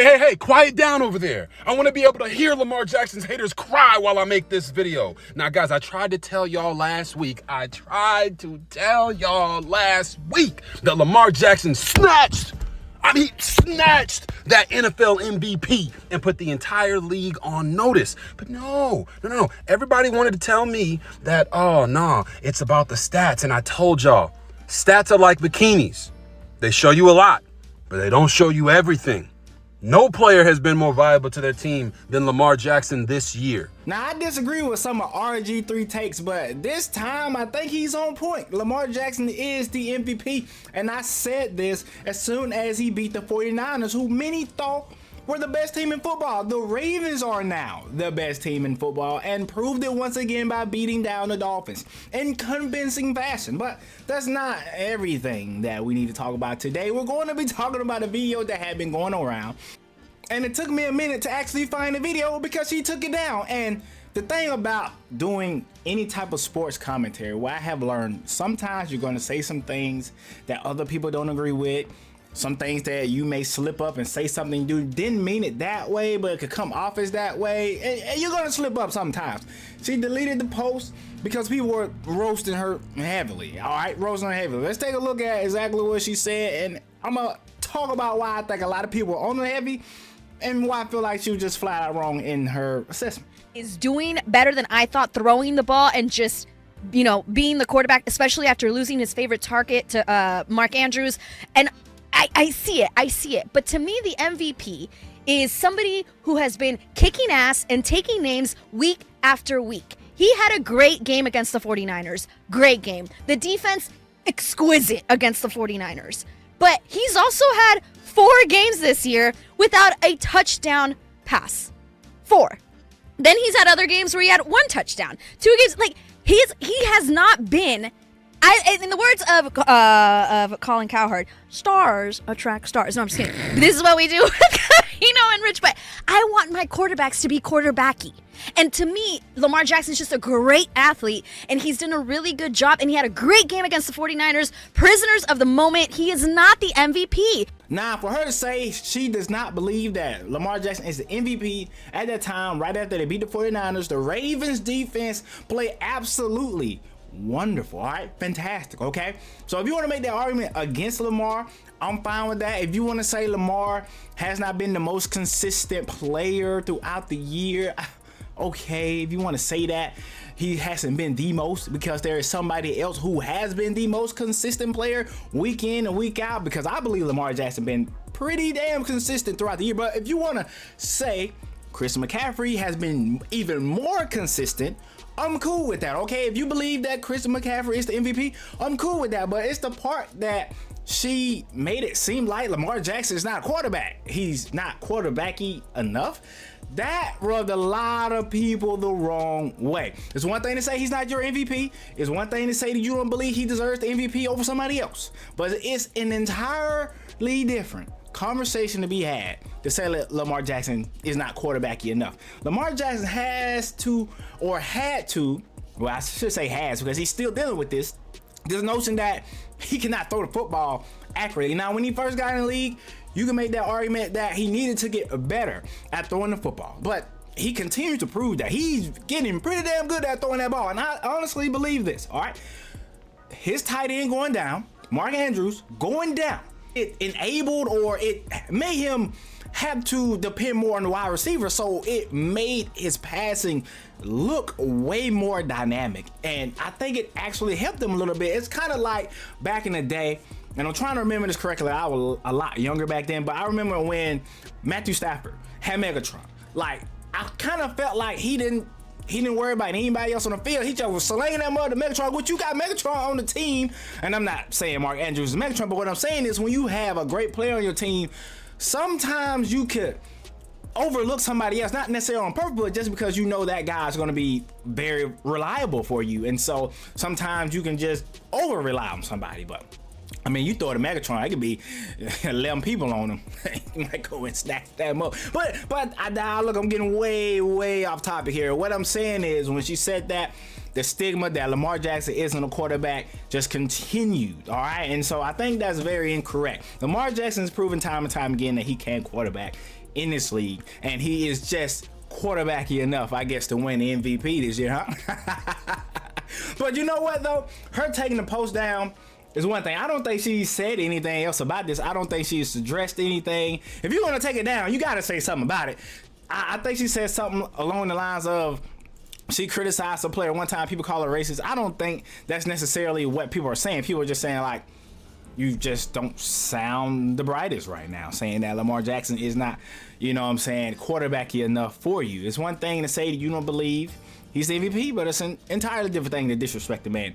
Hey, quiet down over there. I want to be able to hear Lamar Jackson's haters cry while I make this video. Now, guys, I tried to tell y'all last week that Lamar Jackson snatched that NFL MVP and put the entire league on notice. But no. Everybody wanted to tell me that, oh, no, it's about the stats. And I told y'all, stats are like bikinis. They show you a lot, but they don't show you everything. No player has been more valuable to their team than Lamar Jackson this year. Now, I disagree with some of RG3 takes, but this time I think he's on point. Lamar Jackson is the MVP, and I said this as soon as he beat the 49ers, who many thought were the best team in football. The Ravens are now the best team in football and proved it once again by beating down the Dolphins in convincing fashion. But that's not everything that we need to talk about today. We're going to be talking about a video that had been going around, and it took me a minute to actually find the video because he took it down. And the thing about doing any type of sports commentary, what I have learned, sometimes you're going to say some things that other people don't agree with. Some things that you may slip up and say something you didn't mean it that way, but it could come off as that way, and you're gonna slip up sometimes. She deleted the post because people were roasting her heavily. All right, roasting her heavily. Let's take a look at exactly what she said, and I'm gonna talk about why I think a lot of people are on her heavy and why I feel like she was just flat out wrong in her assessment. Is doing better than I thought throwing the ball and just, being the quarterback, especially after losing his favorite target to Mark Andrews. And I see it. But to me, the MVP is somebody who has been kicking ass and taking names week after week. He had a great game against the 49ers. Great game. The defense, exquisite against the 49ers. But he's also had 4 games this year without a touchdown pass. 4. Then he's had other games where he had 1 touchdown. 2 games, he has not been... in the words of Colin Cowherd, stars attract stars. No, I'm just kidding. This is what we do, and Rich. But I want my quarterbacks to be quarterbacky. And to me, Lamar Jackson's just a great athlete, and he's done a really good job, and he had a great game against the 49ers. Prisoners of the moment, he is not the MVP. Now, for her to say she does not believe that Lamar Jackson is the MVP at that time, right after they beat the 49ers, the Ravens defense played absolutely wonderful. All right, fantastic. Okay, so if you want to make that argument against Lamar, I'm fine with that. If you want to say Lamar has not been the most consistent player throughout the year, okay, if you want to say that he hasn't been the most, because there is somebody else who has been the most consistent player week in and week out, because I believe Lamar Jackson been pretty damn consistent throughout the year. But if you want to say Chris McCaffrey has been even more consistent, I'm cool with that. Okay, if you believe that Chris McCaffrey is the MVP, I'm cool with that. But it's the part that she made it seem like Lamar Jackson is not a quarterback. He's not quarterbacky enough. That rubbed a lot of people the wrong way. It's one thing to say he's not your MVP. It's one thing to say that you don't believe he deserves the MVP over somebody else. But it's an entirely different conversation to be had to say that Lamar Jackson is not quarterbacky enough. Lamar Jackson has to, or had to, well, I should say has, because he's still dealing with this notion that he cannot throw the football accurately. Now, when he first got in the league, you can make that argument that he needed to get better at throwing the football, but he continues to prove that he's getting pretty damn good at throwing that ball. And I honestly believe this. All right, his tight end going down, Mark Andrews going down, it enabled, or it made him have to depend more on the wide receiver, so it made his passing look way more dynamic, and I think it actually helped him a little bit. It's kind of like back in the day, and I'm trying to remember this correctly, I was a lot younger back then, but I remember when Matthew Stafford had Megatron. Like, I kind of felt like he didn't worry about anybody else on the field. He just was slinging that mother Megatron, which you got Megatron on the team. And I'm not saying Mark Andrews is Megatron, but what I'm saying is when you have a great player on your team, sometimes you could overlook somebody else, not necessarily on purpose, but just because you know that guy's going to be very reliable for you. And so sometimes you can just over rely on somebody. But I mean, you throw the Megatron, it could be 11 people on him. You might go and stack them up. But look, I'm getting way off topic here. What I'm saying is, when she said that, the stigma that Lamar Jackson isn't a quarterback just continued, all right? And so I think that's very incorrect. Lamar Jackson has proven time and time again that he can quarterback. in this league, and he is just quarterbacky enough, I guess, to win the MVP this year, huh? But you know what though? Her taking the post down is one thing. I don't think she said anything else about this. I don't think she's addressed anything. If you're gonna take it down, you gotta say something about it. I think she said something along the lines of she criticized a player one time. People call her racist. I don't think that's necessarily what people are saying. People are just saying like, you just don't sound the brightest right now, saying that Lamar Jackson is not, you know what I'm saying, quarterbacky enough for you. It's one thing to say that you don't believe he's the MVP, but it's an entirely different thing to disrespect the man,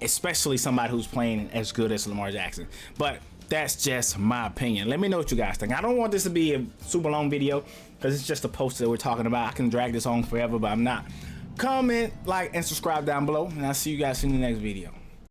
especially somebody who's playing as good as Lamar Jackson. But that's just my opinion. Let me know what you guys think. I don't want this to be a super long video because it's just a post that we're talking about. I can drag this on forever, but I'm not. Comment, like, and subscribe down below, and I'll see you guys in the next video.